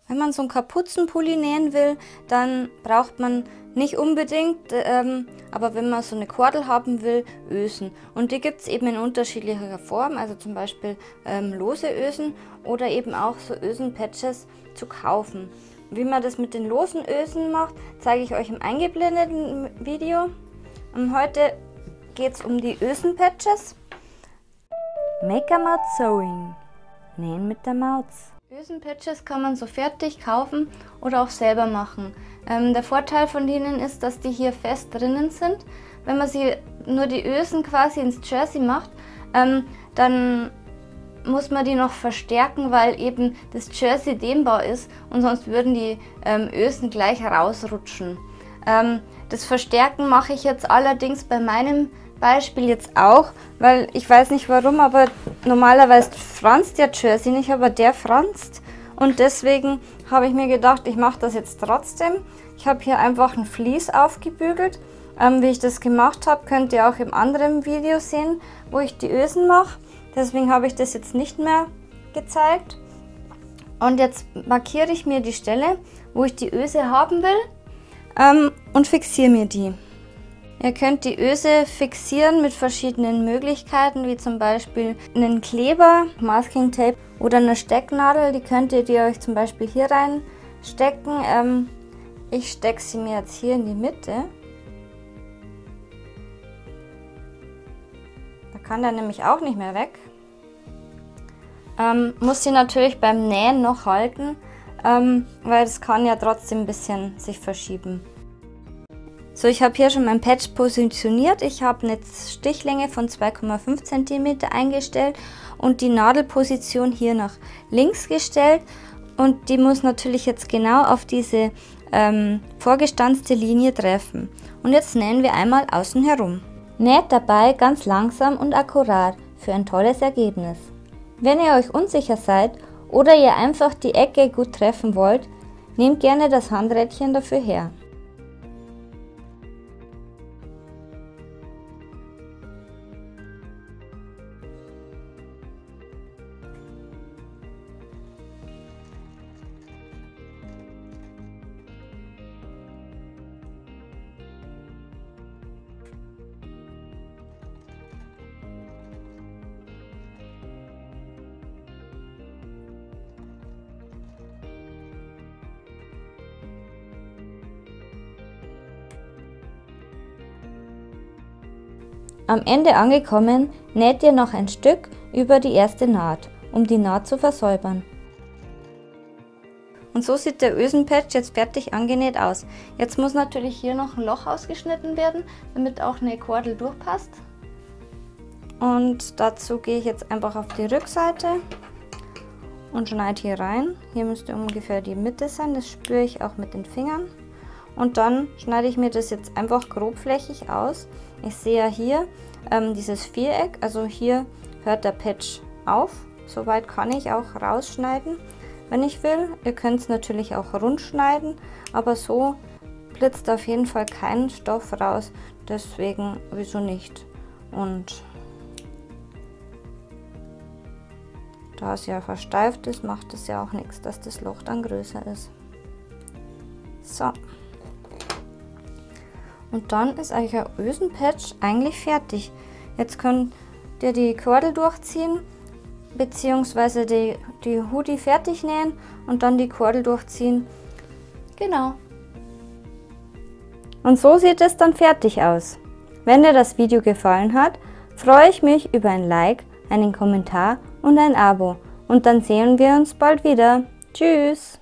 Wenn man so einen Kapuzenpulli nähen will, dann braucht man nicht unbedingt, aber wenn man so eine Kordel haben will, Ösen. Und die gibt es eben in unterschiedlicher Form, also zum Beispiel lose Ösen oder eben auch so Ösenpatches zu kaufen. Wie man das mit den losen Ösen macht, zeige ich euch im eingeblendeten Video. Und heute geht es um die Ösenpatches. Make a Maut Sewing. Nähen mit der Maus. Ösenpatches kann man so fertig kaufen oder auch selber machen. Der Vorteil von denen ist, dass die hier fest drinnen sind. Wenn man sie nur die Ösen quasi ins Jersey macht, dann muss man die noch verstärken, weil eben das Jersey dehnbar ist und sonst würden die Ösen gleich rausrutschen. Das Verstärken mache ich jetzt allerdings bei meinem Beispiel jetzt auch, weil ich weiß nicht warum, aber normalerweise franzt der Jersey nicht, aber der franzt und deswegen habe ich mir gedacht, ich mache das jetzt trotzdem. Ich habe hier einfach ein Vlies aufgebügelt. Wie ich das gemacht habe, könnt ihr auch im anderen Video sehen, wo ich die Ösen mache. Deswegen habe ich das jetzt nicht mehr gezeigt. Und jetzt markiere ich mir die Stelle, wo ich die Öse haben will und fixiere mir die. Ihr könnt die Öse fixieren mit verschiedenen Möglichkeiten, wie zum Beispiel einen Kleber, Masking Tape oder eine Stecknadel. Die könnt ihr euch zum Beispiel hier reinstecken. Ich stecke sie mir jetzt hier in die Mitte. Da kann der nämlich auch nicht mehr weg. Muss sie natürlich beim Nähen noch halten, weil es kann ja trotzdem ein bisschen sich verschieben. So, ich habe hier schon mein Patch positioniert. Ich habe eine Stichlänge von 2,5 cm eingestellt und die Nadelposition hier nach links gestellt. Und die muss natürlich jetzt genau auf diese vorgestanzte Linie treffen. Und jetzt nähen wir einmal außen herum. Näht dabei ganz langsam und akkurat für ein tolles Ergebnis. Wenn ihr euch unsicher seid oder ihr einfach die Ecke gut treffen wollt, nehmt gerne das Handrädchen dafür her. Am Ende angekommen, näht ihr noch ein Stück über die erste Naht, um die Naht zu versäubern. Und so sieht der Ösenpatch jetzt fertig angenäht aus. Jetzt muss natürlich hier noch ein Loch ausgeschnitten werden, damit auch eine Kordel durchpasst. Und dazu gehe ich jetzt einfach auf die Rückseite und schneide hier rein. Hier müsste ungefähr die Mitte sein, das spüre ich auch mit den Fingern. Und dann schneide ich mir das jetzt einfach grobflächig aus. Ich sehe ja hier dieses Viereck, also hier hört der Patch auf. Soweit kann ich auch rausschneiden, wenn ich will. Ihr könnt es natürlich auch rund schneiden, aber so blitzt auf jeden Fall kein Stoff raus, deswegen wieso nicht. Und da es ja versteift ist, macht es ja auch nichts, dass das Loch dann größer ist. So. Und dann ist euer Ösenpatch eigentlich fertig. Jetzt könnt ihr die Kordel durchziehen, beziehungsweise die Hoodie fertig nähen und dann die Kordel durchziehen. Genau. Und so sieht es dann fertig aus. Wenn dir das Video gefallen hat, freue ich mich über ein Like, einen Kommentar und ein Abo. Und dann sehen wir uns bald wieder. Tschüss!